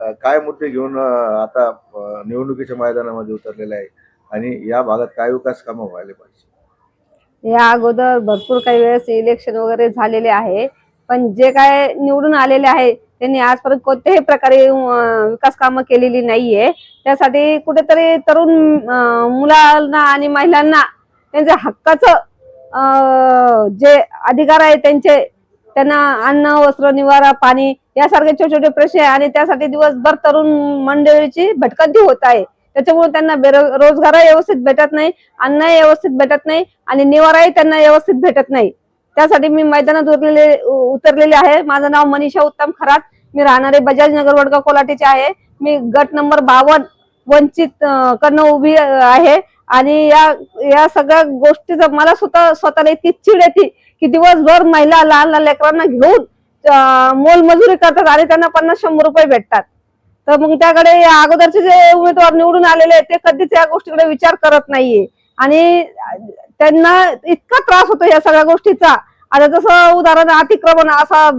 काय मुद्दे घेऊन आता निवडणुकीच्या मैदानामध्ये उतरलेले आहे आणि या भागात काय विकास कामं व्हायला पाहिजे? या अगोदर भरपूर काही वेळेस इलेक्शन वगैरे झालेले आहे, पण जे काय निवडून आलेले आहे त्यांनी आजपर्यंत कोणत्याही प्रकारे विकास कामं केलेली नाहीये. त्यासाठी कुठेतरी तरुण मुलांना आणि महिलांना त्यांच्या हक्काचं जे अधिकार आहे त्यांना अन्न, वस्त्र, निवारा, पाणी यासारखे छोटे छोटे प्रश्न आहे आणि त्यासाठी दिवसभर तरुण मंडळीची भटकंती होत आहे. त्याच्यामुळे त्यांना रोजगार व्यवस्थित भेटत नाही, अन्न व्यवस्थित भेटत नाही आणि निवाराही त्यांना व्यवस्थित भेटत नाही. त्यासाठी मी मैदानात उतरलेले आहे. माझं नाव मनीषा उत्तम खरात. मी राहणारे बजाज नगर वडगाव कोल्हाटीचे आहे. मी गट नंबर 52 वंचित कडनं उभी आहे आणि या सगळ्या गोष्टीचं मला स्वतःला इतकी चिड येते की दिवसभर महिला लहान लहान लेकरांना घेऊन मोलमजुरी करतात आणि त्यांना 50-100 रुपये भेटतात. तर मग त्याकडे अगोदरचे जे उमेदवार निवडून आलेले आहेत ते कधीच या गोष्टीकडे विचार करत नाहीये आणि त्यांना इतका त्रास होतो या सगळ्या गोष्टीचा. आता जसं उदाहरण अतिक्रमण असा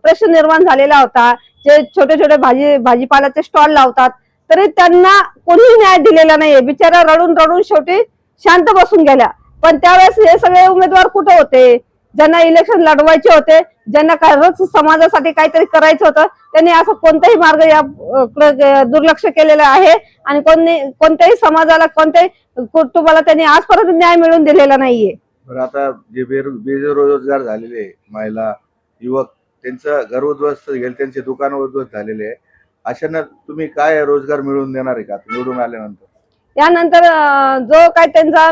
प्रश्न निर्माण झालेला होता. जे छोटे छोटे भाजीपाल्याचे स्टॉल लावतात तरी त्यांना कोणीही न्याय दिलेला नाहीये. बिचारा रडून रडून शेवटी शांत बसून गेल्या. पण त्यावेळेस हे सगळे उमेदवार कुठे होते? ज्यांना इलेक्शन लढवायचे होते, ज्यांना खरंच समाजासाठी काहीतरी करायचं होतं, त्यांनी असं कोणताही मार्ग या दुर्लक्ष केलेलं आहे आणि कोणत्याही समाजाला, कोणत्याही कुटुंबाला त्यांनी आजपर्यंत न्याय मिळवून दिलेला नाहीये. बरं, आता जे बेरोजगार झालेले महिला, युवक त्यांचं घर उद्ध्वस्त गेले, त्यांचे दुकान उद्ध्वस्त झालेले आहे. अशांना तुम्ही काय रोजगार मिळवून देणार आहे का निवडून आल्यानंतर? यानंतर जो काय त्यांचा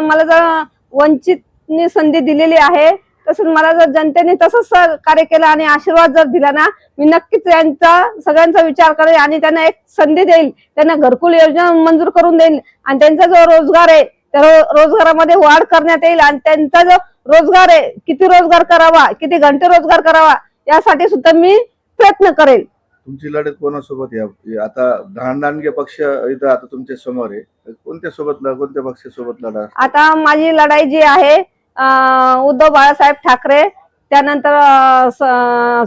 मला जर वंचितनी संधी दिलेली आहे तसंच मला जर जनतेने तसंच कार्य केलं आणि आशीर्वाद जर दिला ना, मी नक्कीच सगळ्यांचा विचार करेल आणि त्यांना एक संधी देईल. त्यांना घरकुल योजना मंजूर करून देईल आणि त्यांचा जो रोजगार आहे त्या रोजगारामध्ये वाढ करण्यात येईल आणि त्यांचा जो रोजगार आहे, किती रोजगार करावा, किती घंटे रोजगार करावा यासाठी सुद्धा मी प्रयत्न करेल. तुमची लढत कोणासोबत आहे? आता दांडगे पक्ष इथं आता तुमच्या समोर आहे. कोणत्या पक्षासोबत लढा? आता माझी लढाई जी आहे उद्धव बाळासाहेब ठाकरे, त्यानंतर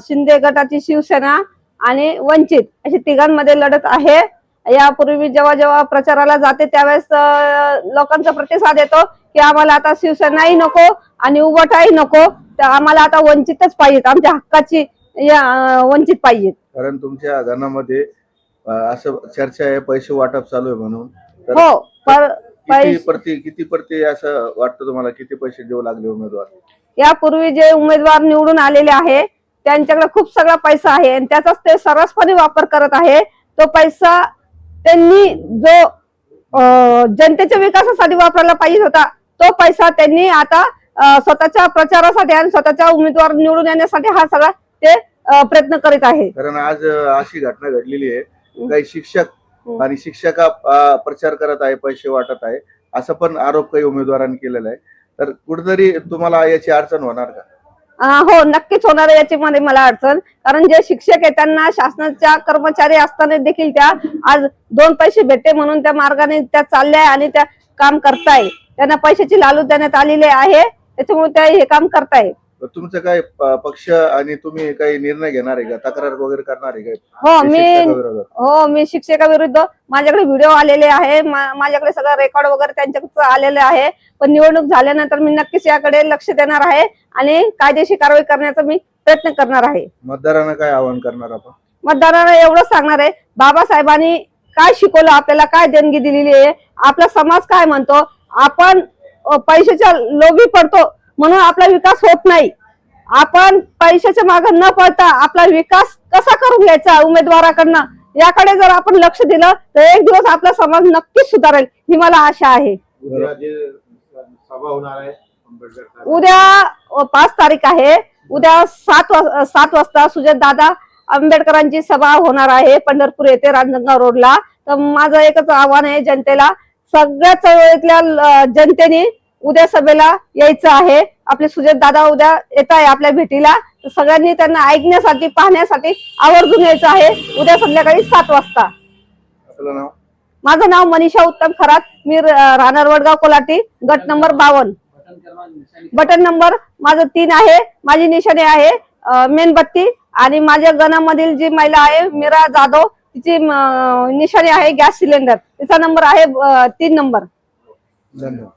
शिंदे गटाची शिवसेना आणि वंचित अशी तिघांमध्ये लढत आहे. यापूर्वी जेव्हा जेव्हा प्रचाराला जाते त्यावेळेस लोकांचा प्रतिसाद येतो की आम्हाला आता शिवसेनाही नको आणि उभाटाही नको, तर आम्हाला आता वंचितच पाहिजेत, आमच्या हक्काची वंचित पाहिजेत. कारण तुमच्या घरामध्ये असं चर्चा आहे पैसे वाटप चालू आहे म्हणून. हो, किती प्रति असं वाटतं तुम्हाला, किती पैसे देऊ लागले उमेदवार? यापूर्वी जे उमेदवार निवडून आलेले आहे त्यांच्याकडे खूप सगळा पैसा आहे आणि त्याचाच ते सर्रासपणे वापर करत आहे. तो पैसा त्यांनी जो जनतेच्या विकासासाठी वापरायला पाहिजे होता तो पैसा त्यांनी आता स्वतःच्या प्रचारासाठी आणि स्वतःच्या उमेदवार निवडून येण्यासाठी हा सगळा ते प्रयत्न करीत आहे. कारण आज अशी घटना घडलेली आहे, काही शिक्षक आणि शिक्षका प्रचार करत आहे, पैसे वाटत आहे, असं पण आरोप काही उमेदवारांनी केलेला आहे. तर कुठेतरी तुम्हाला याची अडचण होणार का? हो, नक्कीच होणार आहे याची मध्ये मला अडचण. कारण जे शिक्षक आहे त्यांना शासनाच्या कर्मचारी असताना देखील त्या आज 2 पैसे भेटते म्हणून त्या मार्गाने त्या चालल्या आणि त्या काम करताय. त्यांना पैशाची लालूच देण्यात आलेली आहे, त्याच्यामुळे त्या हे काम करताय. तुमचं काय पक्ष आणि तुम्ही काही निर्णय घेणार आहे का, तक्रार वगैरे करणार आहे का? मी शिक्षकाविरुद्ध माझ्याकडे व्हिडिओ आलेले आहे, माझ्याकडे सगळं रेकॉर्ड वगैरे त्यांच्याकडे आलेले आहे. पण निवडणूक झाल्यानंतर मी नक्कीच याकडे लक्ष देणार आहे आणि कायदेशीर कारवाई करण्याचा मी प्रयत्न करणार आहे. मतदारांना काय आवाहन करणार आपण? मतदारांना एवढंच सांगणार आहे, बाबासाहेबांनी काय शिकवलं, आपल्याला काय देणगी दिलेली आहे, आपला समाज काय म्हणतो, आपण पैशाच्या लोभी पडतो म्हणून आपला विकास होत नाही. आपण पैशाच्या मागे न पडता आपला विकास कसा करून घ्यायचा उमेदवाराकडनं याकडे जर आपण लक्ष दिलं तर एक दिवस आपला समाज नक्कीच सुधारेल ही मला आशा आहे. उद्या 5 तारीख आहे. उद्या 7 वाजता सुजयदादा आंबेडकरांची सभा होणार आहे पंढरपूर येथे रांजणगाव रोडला. तर माझं एकच आव्हान आहे जनतेला, सगळ्या चळवळीतल्या जनतेने उद्या सभेला यायचं आहे. आपले सुजयदादा उद्या येत आहे आपल्या भेटीला, सगळ्यांनी त्यांना ऐकण्यासाठी, पाहण्यासाठी आवर्जून यायचं आहे उद्या संध्याकाळी 7 वाजता. माझं नाव मनीषा उत्तम खरात. मी राहणार वडगाव कोल्हाटी, गट नंबर 52. बटन नंबर माझं 3 आहे. माझी निशाणी आहे मेणबत्ती आणि माझ्या गणामधील जी महिला आहे मीरा जाधव तिची निशाणी आहे गॅस सिलेंडर, तिचा नंबर आहे 3 नंबर. धन्यवाद.